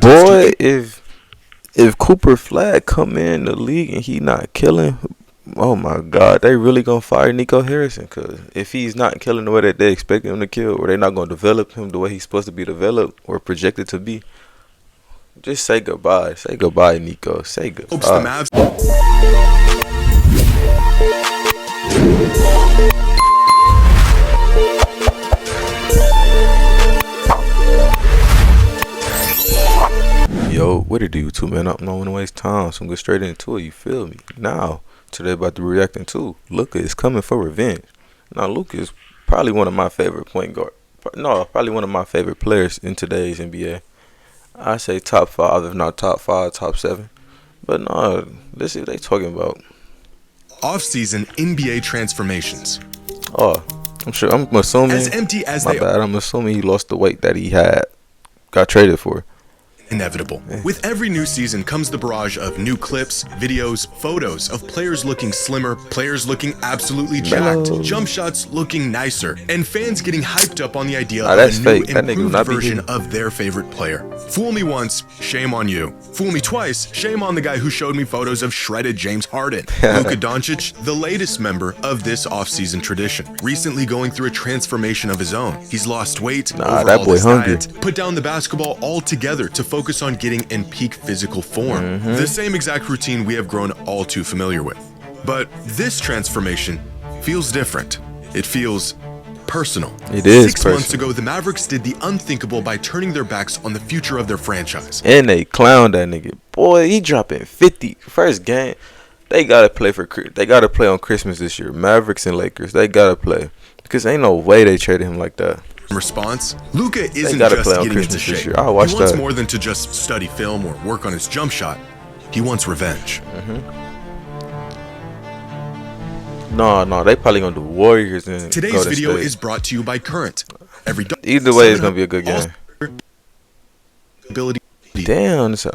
Boy, if Cooper Flag come in the league and he not killing, oh my God, they really gonna fire Nico Harrison. Cause if he's not killing the way that they expect him to kill, or they're not gonna develop him the way he's supposed to be developed or projected to be, just say goodbye. Say goodbye, Nico. Say goodbye. Yo, what it do, YouTube, man? I'm not want to waste time, so I'm going straight into it. You feel me? Now, today about to be reacting to Luka is coming for revenge. Now, Luka is probably one of my favorite point guard. No, probably one of my favorite players in today's NBA. I say top 5, if not top 5, top 7. But no, let's see what they talking about. Off-season NBA transformations. Oh, I'm assuming. As empty as my they bad. I'm assuming he lost the weight that he got traded for. Inevitable. With every new season comes the barrage of new clips, videos, photos of players looking slimmer, players looking absolutely jacked, jump shots looking nicer, and fans getting hyped up on the idea of a new improved version of their favorite player. Fool me once, shame on you. Fool me twice, shame on the guy who showed me photos of shredded James Harden. Luka Doncic, the latest member of this offseason tradition, recently going through a transformation of his own. He's lost weight, overhauled his diet, put down the basketball altogether to focus on getting in peak physical form. The same exact routine we have grown all too familiar with. But this transformation feels different. It feels personal. It is 6 months ago, the Mavericks did the unthinkable by turning their backs on the future of their franchise. And they clowned that nigga. Boy, he dropping 50 first game. They gotta play on Christmas this year. Mavericks and Lakers, they gotta play, because ain't no way they traded him like that. In response, Luka isn't just getting into shape. He wants more than to just study film or work on his jump shot. He wants revenge. No, they probably gonna do Warriors. And today's video is brought to you by Current. Either way, it's gonna be a good game. Damn, this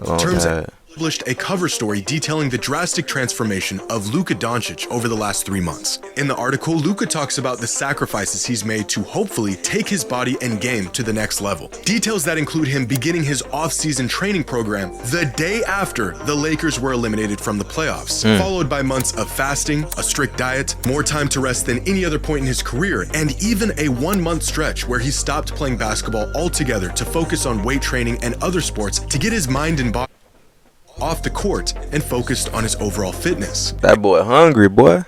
published a cover story detailing the drastic transformation of Luka Doncic over the last 3 months. In the article, Luka talks about the sacrifices he's made to hopefully take his body and game to the next level. Details that include him beginning his off-season training program the day after the Lakers were eliminated from the playoffs, followed by months of fasting, a strict diet, more time to rest than any other point in his career, and even a 1-month stretch where he stopped playing basketball altogether to focus on weight training and other sports to get his mind and body off the court and focused on his overall fitness. That boy hungry, boy.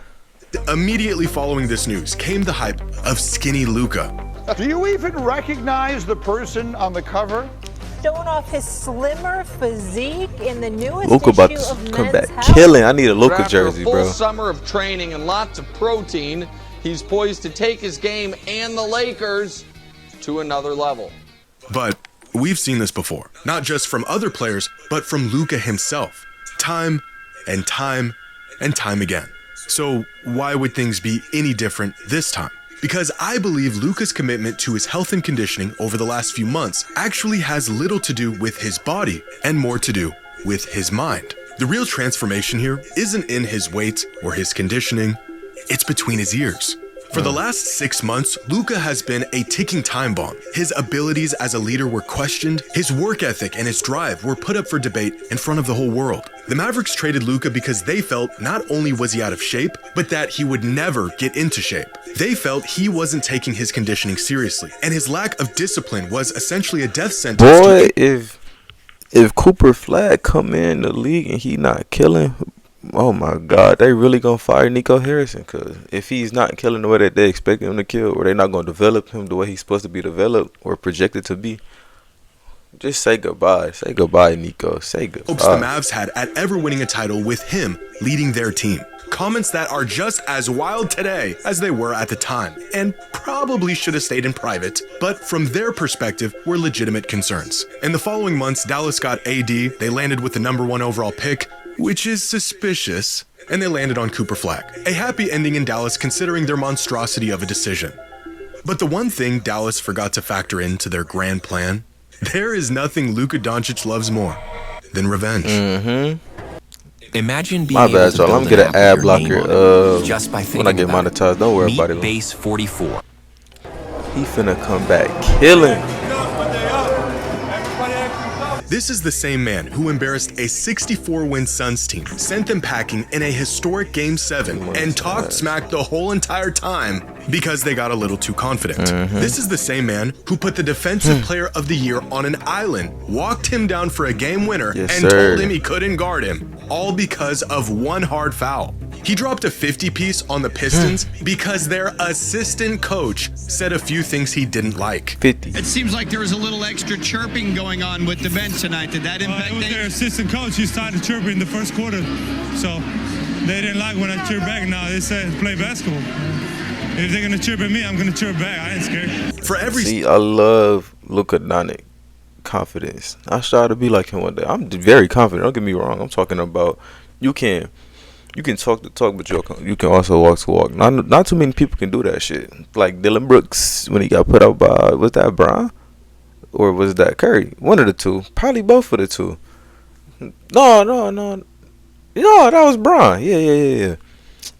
Immediately following this news came the hype of skinny Luka. Do you even recognize the person on the cover? Showing off his slimmer physique in the newest Luka about to come back killing. I need a Luka jersey, bro. After a full summer of training and lots of protein, he's poised to take his game and the Lakers to another level. But we've seen this before, not just from other players, but from Luka himself, time and time and time again. So why would things be any different this time? Because I believe Luka's commitment to his health and conditioning over the last few months actually has little to do with his body and more to do with his mind. The real transformation here isn't in his weight or his conditioning, it's between his ears. For the last 6 months, Luka has been a ticking time bomb. His abilities as a leader were questioned, his work ethic and his drive were put up for debate in front of the whole world. The Mavericks traded Luka because they felt not only was he out of shape, but that he would never get into shape. They felt he wasn't taking his conditioning seriously, and his lack of discipline was essentially a death sentence. Boy, if Cooper Flag come in the league and he not killing, oh my God, they really gonna fire Nico Harrison. Cause if he's not killing the way that they expect him to kill, or they're not gonna develop him the way he's supposed to be developed or projected to be, just say goodbye. Say goodbye, Nico. Say goodbye. Hopes the Mavs had at ever winning a title with him leading their team. Comments that are just as wild today as they were at the time, and probably should have stayed in private, but from their perspective were legitimate concerns. In the following months, Dallas got AD, they landed with the #1 overall pick, which is suspicious, and they landed on Cooper Flag. A happy ending in Dallas considering their monstrosity of a decision. But the one thing Dallas forgot to factor into their grand plan, there is nothing Luka Doncic loves more than revenge. Imagine being my bad, y'all. I'm gonna get an ad blocker just by when I get monetized. Don't worry about it. Base 44. He finna come back killing. This is the same man who embarrassed a 64-win Suns team, sent them packing in a historic Game 7, and talked smack the whole entire time because they got a little too confident. This is the same man who put the Defensive Player of the Year on an island, walked him down for a game winner, and told him he couldn't guard him, all because of one hard foul. He dropped a 50-piece on the Pistons because their assistant coach said a few things he didn't like. 50. It seems like there was a little extra chirping going on with the bench tonight. Did that impact it was things? their assistant coach. He started chirping in the first quarter. So they didn't like when I chirped back. Now they said play basketball. If they're going to chirp at me, I'm going to chirp back. I ain't scared. For every See, I love Luka Doncic confidence. I strive to be like him one day. I'm very confident. Don't get me wrong. I'm talking about you can talk the talk, but you can also walk the walk. Not too many people can do that shit. Like Dylan Brooks when he got put out by, was that Bron? Or was that Curry? One of the two. Probably both of the two. No, that was Bron. Yeah.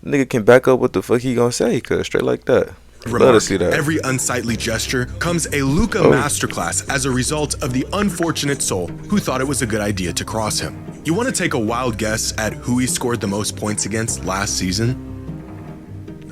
Nigga can back up what the fuck he gonna say, cause straight like that. Love to see that. Every unsightly gesture comes a Luka masterclass as a result of the unfortunate soul who thought it was a good idea to cross him. You want to take a wild guess at who he scored the most points against last season?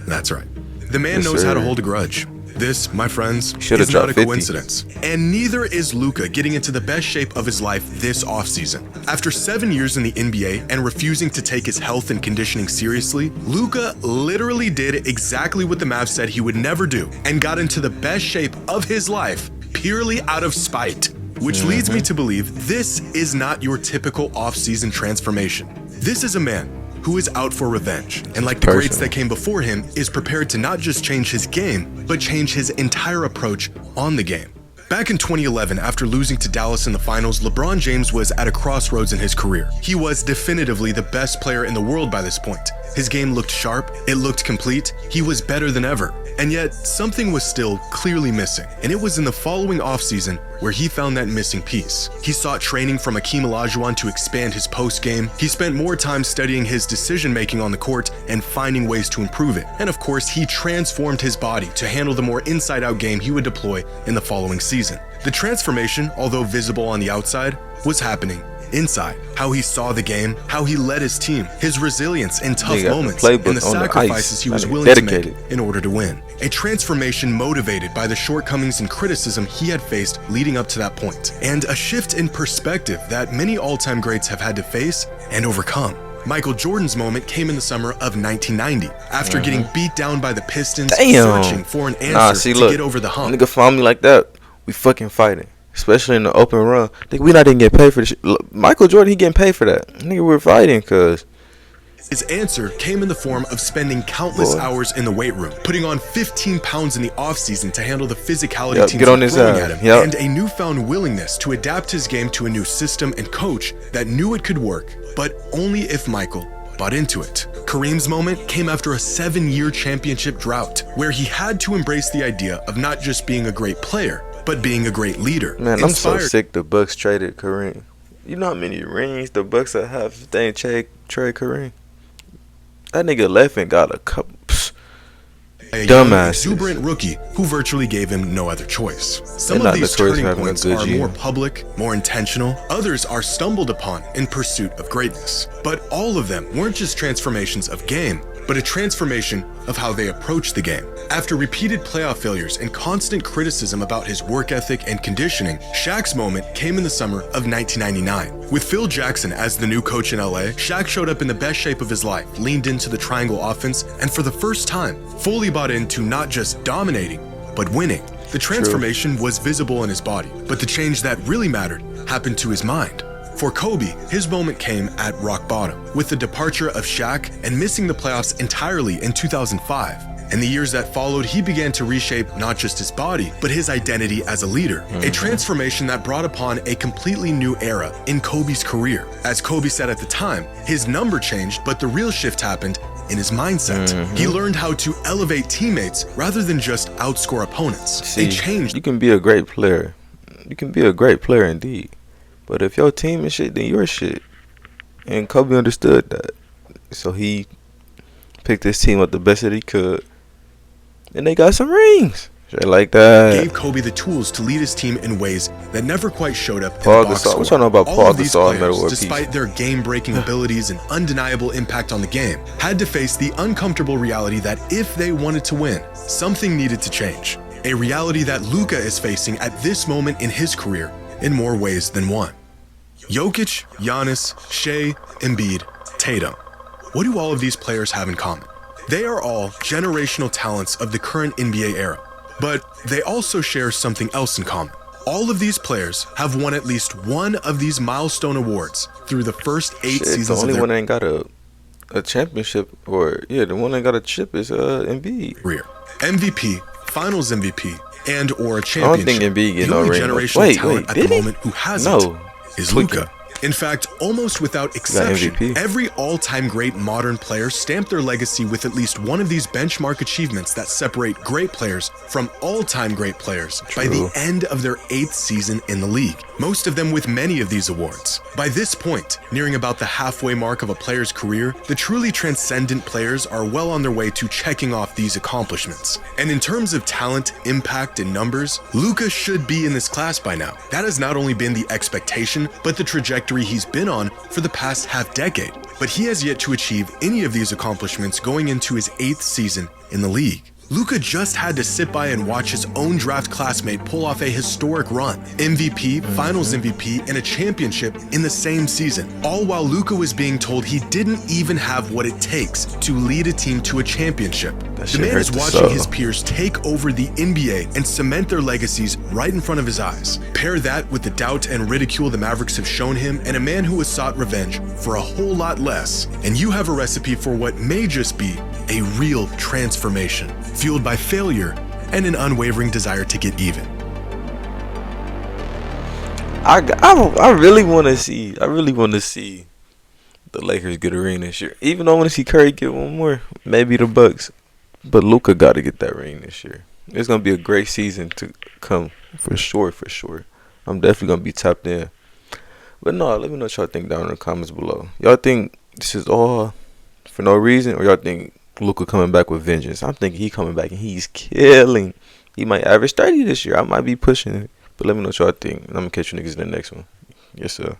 That's right. The man knows how to hold a grudge. This, my friends, is not a coincidence. And neither is Luka getting into the best shape of his life this offseason. After 7 years in the NBA and refusing to take his health and conditioning seriously, Luka literally did exactly what the Mavs said he would never do and got into the best shape of his life purely out of spite. Which leads me to believe this is not your typical offseason transformation. This is a man who is out for revenge, and like the greats that came before him, is prepared to not just change his game, but change his entire approach on the game. Back in 2011, after losing to Dallas in the finals, LeBron James was at a crossroads in his career. He was definitively the best player in the world by this point. His game looked sharp, it looked complete, he was better than ever. And yet, something was still clearly missing. And it was in the following offseason where he found that missing piece. He sought training from Akeem Olajuwon to expand his post game. He spent more time studying his decision-making on the court and finding ways to improve it. And of course, he transformed his body to handle the more inside-out game he would deploy in the following season. The transformation, although visible on the outside, was happening inside. How he saw the game, how he led his team, his resilience in tough moments, and the sacrifices he was willing to make in order to win. A transformation motivated by the shortcomings and criticism he had faced leading up to that point, and a shift in perspective that many all-time greats have had to face and overcome. Michael Jordan's moment came in the summer of 1990, after getting beat down by the Pistons, searching for an answer to get over the hump. Nigga found me like that, we fucking fighting. Especially in the open run. Think we not even get paid for this shit. Michael Jordan, he getting paid for that. Nigga, we're fighting, cuz. His answer came in the form of spending countless hours in the weight room, putting on 15 pounds in the offseason to handle the physicality teams throwing at him, and a newfound willingness to adapt his game to a new system and coach that knew it could work, but only if Michael bought into it. Kareem's moment came after a 7-year championship drought, where he had to embrace the idea of not just being a great player, but being a great leader. Man, I'm so sick the Bucks traded Kareem. You know how many rings the Bucks have if they ain't trade Kareem? That nigga left and got a couple. A young, exuberant rookie who virtually gave him no other choice. Some of these turning points are more public, more intentional. Others are stumbled upon in pursuit of greatness. But all of them weren't just transformations of game, but a transformation of how they approach the game. After repeated playoff failures and constant criticism about his work ethic and conditioning, Shaq's moment came in the summer of 1999. With Phil Jackson as the new coach in LA, Shaq showed up in the best shape of his life, leaned into the triangle offense, and for the first time, fully bought into not just dominating, but winning. The transformation was visible in his body, but the change that really mattered happened to his mind. For Kobe, his moment came at rock bottom, with the departure of Shaq and missing the playoffs entirely in 2005. In the years that followed, he began to reshape not just his body, but his identity as a leader. A transformation that brought upon a completely new era in Kobe's career. As Kobe said at the time, his number changed, but the real shift happened in his mindset. He learned how to elevate teammates rather than just outscore opponents. See, you can be a great player. You can be a great player indeed. But if your team is shit, then you're shit. And Kobe understood that. So he picked his team up the best that he could. And they got some rings. Shit like that. gave Kobe the tools to lead his team in ways that never quite showed up in Paul the box Gasol. score. We're talking about All Paul of these Gasol, players, Metal War despite Peace. their game-breaking abilities and undeniable impact on the game, had to face the uncomfortable reality that if they wanted to win, something needed to change. A reality that Luka is facing at this moment in his career in more ways than one. Jokic, Giannis, Shea, Embiid, Tatum. What do all of these players have in common? They are all generational talents of the current NBA era, but they also share something else in common. All of these players have won at least one of these milestone awards through the first 8 Shit, seasons the only of their one that ain't got a championship, or the one that got a chip is Embiid. career. MVP, Finals MVP, and or a I don't championship. think Embiid get The no only ring. generational talent at the did he? moment who hasn't No. is Tweaking. Luka. In fact, almost without exception, MVP. every all-time great modern player stamped their legacy with at least one of these benchmark achievements that separate great players from all-time great players by the True. end of their 8th season in the league. Most of them with many of these awards. By this point, nearing about the halfway mark of a player's career, the truly transcendent players are well on their way to checking off these accomplishments. And in terms of talent, impact, and numbers, Luka should be in this class by now. That has not only been the expectation, but the trajectory he's been on for the past half-decade. But he has yet to achieve any of these accomplishments going into his 8th season in the league. Luka just had to sit by and watch his own draft classmate pull off a historic run, MVP, Finals MVP, and a championship in the same season, all while Luka was being told he didn't even have what it takes to lead a team to a championship. The shit man hurt is the watching soul. his peers take over the NBA and cement their legacies right in front of his eyes. Pair that with the doubt and ridicule the Mavericks have shown him and a man who has sought revenge for a whole lot less, and you have a recipe for what may just be a real transformation, fueled by failure and an unwavering desire to get even. I really want to see. I really want to see the Lakers get a ring this year. Even though I want to see Curry get one more, maybe the Bucks. But Luka got to get that ring this year. It's gonna be a great season to come for sure. For sure, I'm definitely gonna be tapped in. But no, let me know what y'all think down in the comments below. Y'all think this is all for no reason, or y'all think Luka coming back with vengeance? I'm thinking he coming back and he's killing. He might average 30 this year. I might be pushing it. But let me know what y'all think. And I'm gonna catch you niggas in the next one. Yes, sir.